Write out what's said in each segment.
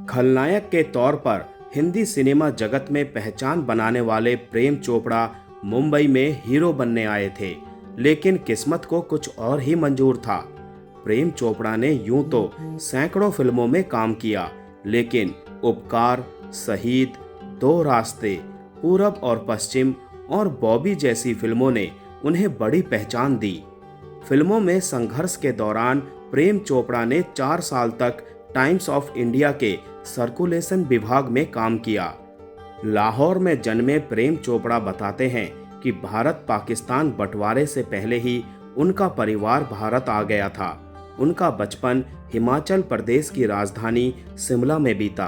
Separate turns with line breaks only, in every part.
खलनायक के तौर पर हिंदी सिनेमा जगत में पहचान बनाने वाले प्रेम चोपड़ा मुंबई में हीरो बनने आए थे, लेकिन किस्मत को कुछ और ही मंजूर था। प्रेम चोपड़ा ने यूं तो सैकड़ों फिल्मों में काम किया, लेकिन उपकार, शहीद, दो रास्ते, पूरब और पश्चिम और बॉबी जैसी फिल्मों ने उन्हें बड़ी पहचान दी। फिल्मों में संघर्ष के दौरान प्रेम चोपड़ा ने 4 साल तक टाइम्स ऑफ इंडिया के सर्कुलेशन विभाग में काम किया। लाहौर में जन्मे प्रेम चोपड़ा बताते हैं कि भारत पाकिस्तान बंटवारे से पहले ही उनका परिवार भारत आ गया था। उनका बचपन हिमाचल प्रदेश की राजधानी शिमला में बीता।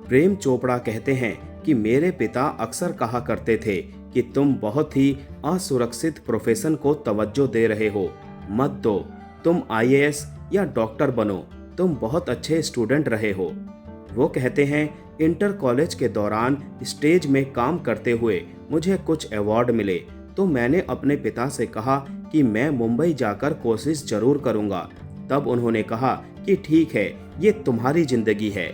प्रेम चोपड़ा कहते हैं कि मेरे पिता अक्सर कहा करते थे कि तुम बहुत ही असुरक्षित प्रोफेशन को तवज्जो दे रहे हो, मत दो, तुम आईएएस या डॉक्टर बनो, तुम बहुत अच्छे स्टूडेंट रहे हो। वो कहते हैं इंटर कॉलेज के दौरान स्टेज में काम करते हुए मुझे कुछ अवार्ड मिले तो मैंने अपने पिता से कहा कि मैं मुंबई जाकर कोशिश जरूर करूंगा। तब उन्होंने कहा कि ठीक है, ये तुम्हारी जिंदगी है।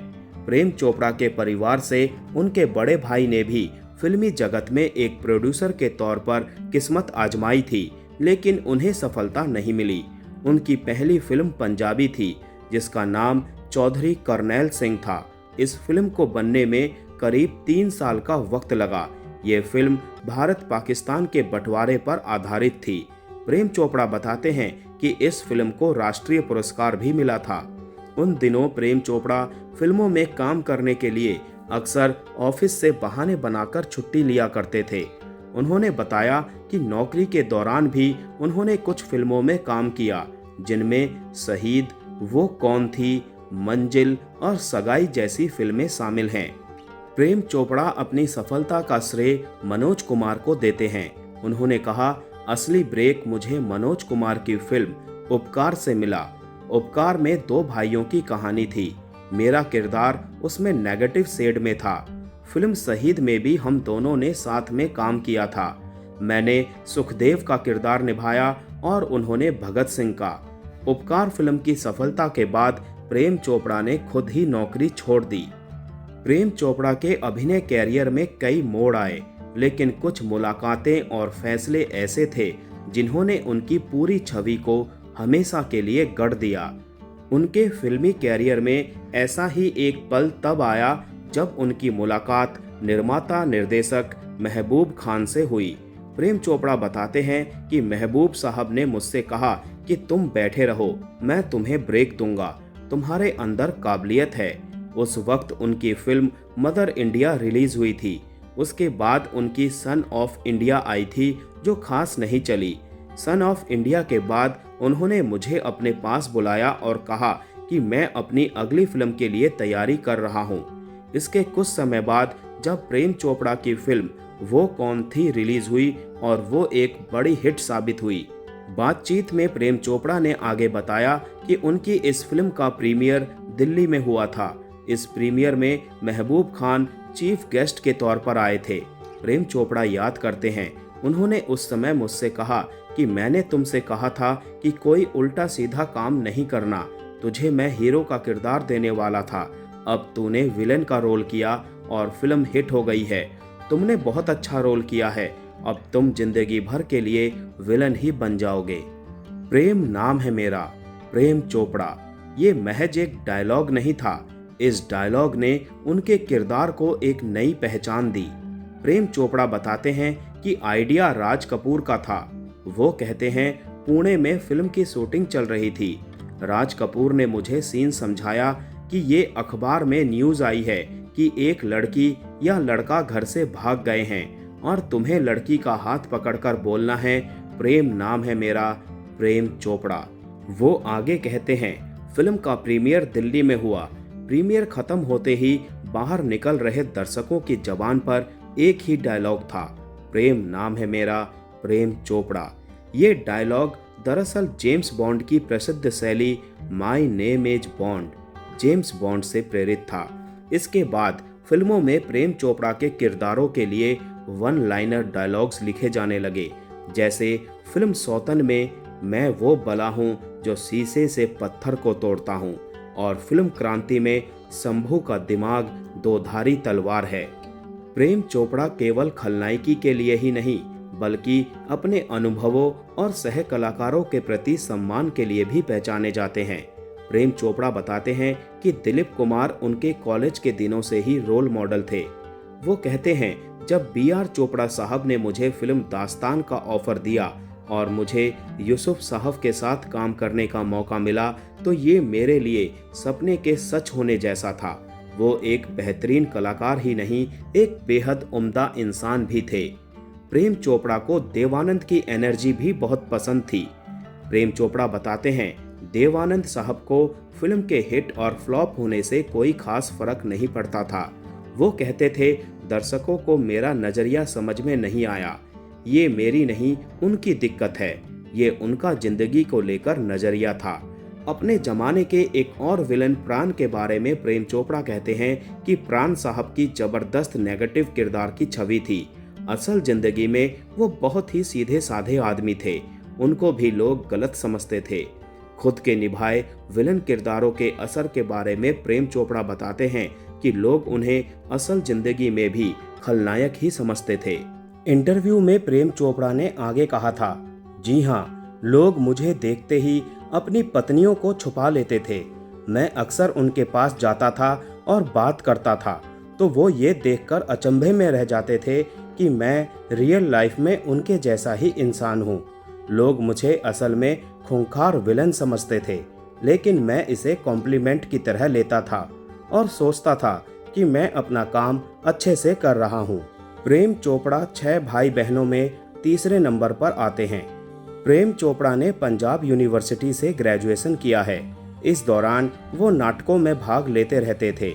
प्रेम चोपड़ा के परिवार से उनके बड़े भाई ने भी फिल्मी जगत में एक प्रोड्यूसर के तौर पर किस्मत आजमाई थी, लेकिन उन्हें सफलता नहीं मिली। उनकी पहली फिल्म पंजाबी थी, जिसका नाम चौधरी करनैल सिंह था। इस फिल्म को बनने में करीब 3 साल का वक्त लगा। ये फिल्म भारत पाकिस्तान के बंटवारे पर आधारित थी। प्रेम चोपड़ा बताते हैं कि इस फिल्म को राष्ट्रीय पुरस्कार भी मिला था। उन दिनों प्रेम चोपड़ा फिल्मों में काम करने के लिए अक्सर ऑफिस से बहाने बनाकर छुट्टी लिया करते थे। उन्होंने बताया कि नौकरी के दौरान भी उन्होंने कुछ फिल्मों में काम किया, जिनमें शहीद, वो कौन थी, मंजिल और सगाई जैसी फिल्में शामिल हैं। प्रेम चोपड़ा अपनी सफलता का श्रेय मनोज कुमार को देते हैं। उन्होंने कहा, असली ब्रेक मुझे मनोज कुमार की फिल्म उपकार से मिला। उपकार में 2 भाइयों की कहानी थी। मेरा किरदार उसमें नेगेटिव शेड में था। फिल्म शहीद में भी हम दोनों ने साथ में काम किया था। मैंने सुखदेव का किरदार निभाया और उन्होंने भगत सिंह का। उपकार फिल्म की सफलता के बाद प्रेम चोपड़ा ने खुद ही नौकरी छोड़ दी। प्रेम चोपड़ा के अभिनय कैरियर में कई मोड़ आए, लेकिन कुछ मुलाकातें और फैसले ऐसे थे जिन्होंने उनकी पूरी छवि को हमेशा के लिए गढ़ दिया। उनके फिल्मी कैरियर में ऐसा ही एक पल तब आया जब उनकी मुलाकात निर्माता निर्देशक महबूब खान से हुई। प्रेम चोपड़ा बताते हैं कि महबूब साहब ने मुझसे कहा कि तुम बैठे रहो, मैं तुम्हें ब्रेक दूंगा, तुम्हारे अंदर काबिलियत है। उस वक्त उनकी फिल्म मदर इंडिया रिलीज हुई थी। उसके बाद उनकी सन ऑफ इंडिया आई थी, जो खास नहीं चली। सन ऑफ इंडिया के बाद उन्होंने मुझे अपने पास बुलाया और कहा कि मैं अपनी अगली फिल्म के लिए तैयारी कर रहा हूँ। इसके कुछ समय बाद जब प्रेम चोपड़ा की फिल्म वो कौन थी रिलीज हुई और वो एक बड़ी हिट साबित हुई। बातचीत में प्रेम चोपड़ा ने आगे बताया कि उनकी इस फिल्म का प्रीमियर दिल्ली में हुआ था। इस प्रीमियर में महबूब खान चीफ गेस्ट के तौर पर आए थे। प्रेम चोपड़ा याद करते हैं, उन्होंने उस समय मुझसे कहा कि मैंने तुमसे कहा था कि कोई उल्टा सीधा काम नहीं करना, तुझे मैं हीरो का किरदार देने वाला था। अब तूने विलेन का रोल किया और फिल्म हिट हो गई है। तुमने बहुत अच्छा रोल किया है, अब तुम जिंदगी भर के लिए विलन ही बन जाओगे। प्रेम नाम है मेरा, प्रेम चोपड़ा, ये महज एक डायलॉग नहीं था। इस डायलॉग ने उनके किरदार को एक नई पहचान दी। प्रेम चोपड़ा बताते हैं कि आइडिया राज कपूर का था। वो कहते हैं, पुणे में फिल्म की शूटिंग चल रही थी। राज कपूर ने मुझे सीन समझाया कि ये अखबार में न्यूज आई है कि एक लड़की या लड़का घर से भाग गए हैं और तुम्हें लड़की का हाथ पकड़कर बोलना है, प्रेम नाम है मेरा, प्रेम चोपड़ा। वो आगे कहते हैं, फिल्म का प्रीमियर दिल्ली में हुआ। प्रीमियर खत्म होते ही बाहर निकल रहे दर्शकों की जबान पर एक ही डायलॉग था, प्रेम नाम है मेरा, प्रेम चोपड़ा। ये डायलॉग दरअसल जेम्स बॉन्ड की प्रसिद्ध शैली my name is bond, James bond से प्रेरित था। इसके बाद फिल्मों में प्रेम चोपड़ा के किरदारों के लिए वन लाइनर डायलॉग्स लिखे जाने लगे। जैसे फिल्म सौतन में, मैं वो बला हूँ जो शीशे से पत्थर को तोड़ता हूँ, और फिल्म क्रांति में शंभू का दिमाग दोधारी तलवार है। प्रेम चोपड़ा केवल खलनायकी के लिए ही नहीं बल्कि अपने अनुभवों और सह कलाकारों के प्रति सम्मान के लिए भी पहचाने जाते हैं। प्रेम चोपड़ा बताते हैं कि दिलीप कुमार उनके कॉलेज के दिनों से ही रोल मॉडल थे। वो कहते हैं, जब B.R. चोपड़ा साहब ने मुझे फिल्म दास्तान का ऑफर दिया और मुझे यूसुफ साहब के साथ काम करने का मौका मिला तो ये मेरे लिए सपने के सच होने जैसा था। वो एक बेहतरीन कलाकार ही नहीं, एक बेहद उम्दा इंसान भी थे। प्रेम चोपड़ा को देवानंद की एनर्जी भी बहुत पसंद थी। प्रेम चोपड़ा बताते हैं, देवानंद साहब को फिल्म के हिट और फ्लॉप होने से कोई खास फर्क नहीं पड़ता था। वो कहते थे, दर्शकों को मेरा नजरिया समझ में नहीं आया, ये मेरी नहीं उनकी दिक्कत है, ये उनका जिंदगी को लेकर नजरिया था। अपने जमाने के एक और विलन प्राण के बारे में प्रेम चोपड़ा कहते हैं कि प्राण साहब की जबरदस्त नेगेटिव किरदार की छवि थी। असल जिंदगी में वो बहुत ही सीधे साधे आदमी थे, उनको भी लोग गलत समझते थे। खुद के निभाए विलन किरदारों के असर के बारे में प्रेम चोपड़ा बताते हैं कि लोग उन्हें असल जिंदगी में भी खलनायक ही समझते थे। इंटरव्यू में प्रेम चोपड़ा ने आगे कहा था, जी हाँ, लोग मुझे देखते ही अपनी पत्नियों को छुपा लेते थे। मैं अक्सर उनके पास जाता था और बात करता था तो वो ये देखकर अचंभे में रह जाते थे कि मैं रियल लाइफ में उनके जैसा ही इंसान हूँ। लोग मुझे असल में खूंखार विलन समझते थे, लेकिन मैं इसे कॉम्प्लीमेंट की तरह लेता था और सोचता था कि मैं अपना काम अच्छे से कर रहा हूँ। प्रेम चोपड़ा 6 भाई बहनों में तीसरे नंबर पर आते हैं। प्रेम चोपड़ा ने पंजाब यूनिवर्सिटी से ग्रेजुएशन किया है। इस दौरान वो नाटकों में भाग लेते रहते थे।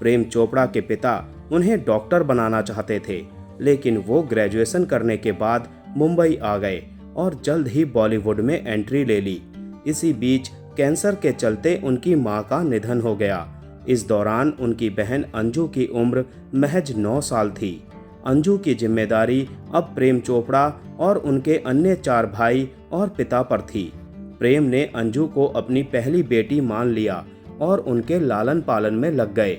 प्रेम चोपड़ा के पिता उन्हें डॉक्टर बनाना चाहते थे, लेकिन वो ग्रेजुएशन करने के बाद मुंबई आ गए और जल्द ही बॉलीवुड में एंट्री ले ली। इसी बीच कैंसर के चलते उनकी मां का निधन हो गया। इस दौरान उनकी बहन अंजू की उम्र महज 9 साल थी। अंजू की जिम्मेदारी अब प्रेम चोपड़ा और उनके अन्य 4 भाई और पिता पर थी। प्रेम ने अंजू को अपनी पहली बेटी मान लिया और उनके लालन पालन में लग गए।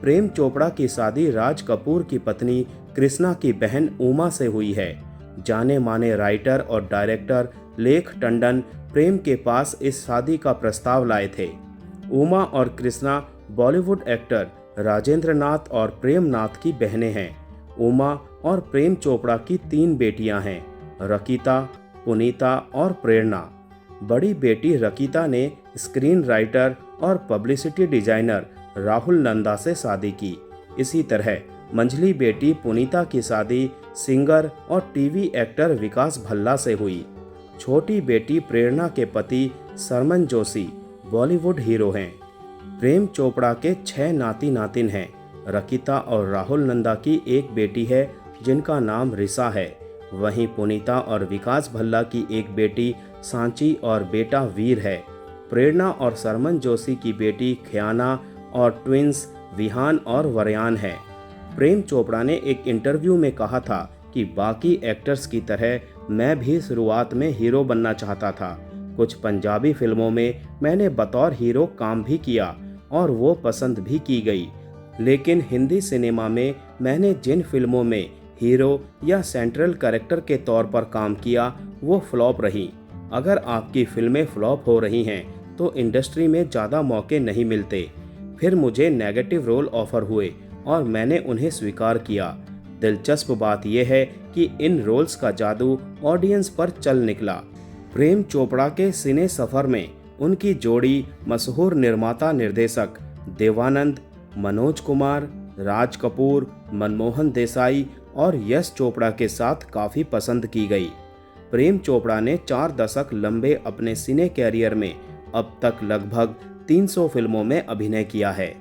प्रेम चोपड़ा की शादी राज कपूर की पत्नी कृष्णा की बहन उमा से हुई है। जाने माने राइटर और डायरेक्टर लेख टंडन प्रेम के पास इस शादी का प्रस्ताव लाए थे। उमा और कृष्णा बॉलीवुड एक्टर राजेंद्र नाथ और प्रेम नाथ की बहनें हैं। उमा और प्रेम चोपड़ा की 3 बेटियां हैं, रकीता, पुनीता और प्रेरणा। बड़ी बेटी रकीता ने स्क्रीन राइटर और पब्लिसिटी डिजाइनर राहुल नंदा से शादी की। इसी तरह मंझली बेटी पुनीता की शादी सिंगर और टीवी एक्टर विकास भल्ला से हुई। छोटी बेटी प्रेरणा के पति सरमन जोशी बॉलीवुड हीरो हैं। प्रेम चोपड़ा के 6 नाती नातिन हैं। रकीता और राहुल नंदा की एक बेटी है जिनका नाम रिसा है। वहीं पुनीता और विकास भल्ला की एक बेटी सांची और बेटा वीर है। प्रेरणा और सरमन जोशी की बेटी ख्याना और ट्विंस विहान और वरयान है। प्रेम चोपड़ा ने एक इंटरव्यू में कहा था कि बाकी एक्टर्स की तरह मैं भी शुरुआत में हीरो बनना चाहता था। कुछ पंजाबी फिल्मों में मैंने बतौर हीरो काम भी किया और वो पसंद भी की गई, लेकिन हिंदी सिनेमा में मैंने जिन फिल्मों में हीरो या सेंट्रल कैरेक्टर के तौर पर काम किया वो फ्लॉप रही। अगर आपकी फिल्में फ्लॉप हो रही हैं तो इंडस्ट्री में ज़्यादा मौके नहीं मिलते। फिर मुझे नेगेटिव रोल ऑफर हुए और मैंने उन्हें स्वीकार किया। दिलचस्प बात यह है कि इन रोल्स का जादू ऑडियंस पर चल निकला। प्रेम चोपड़ा के सिने सफ़र में उनकी जोड़ी मशहूर निर्माता निर्देशक देवानंद, मनोज कुमार, राज कपूर, मनमोहन देसाई और यश चोपड़ा के साथ काफ़ी पसंद की गई। प्रेम चोपड़ा ने 4 दशक लंबे अपने सिने कैरियर में अब तक लगभग 300 फिल्मों में अभिनय किया है।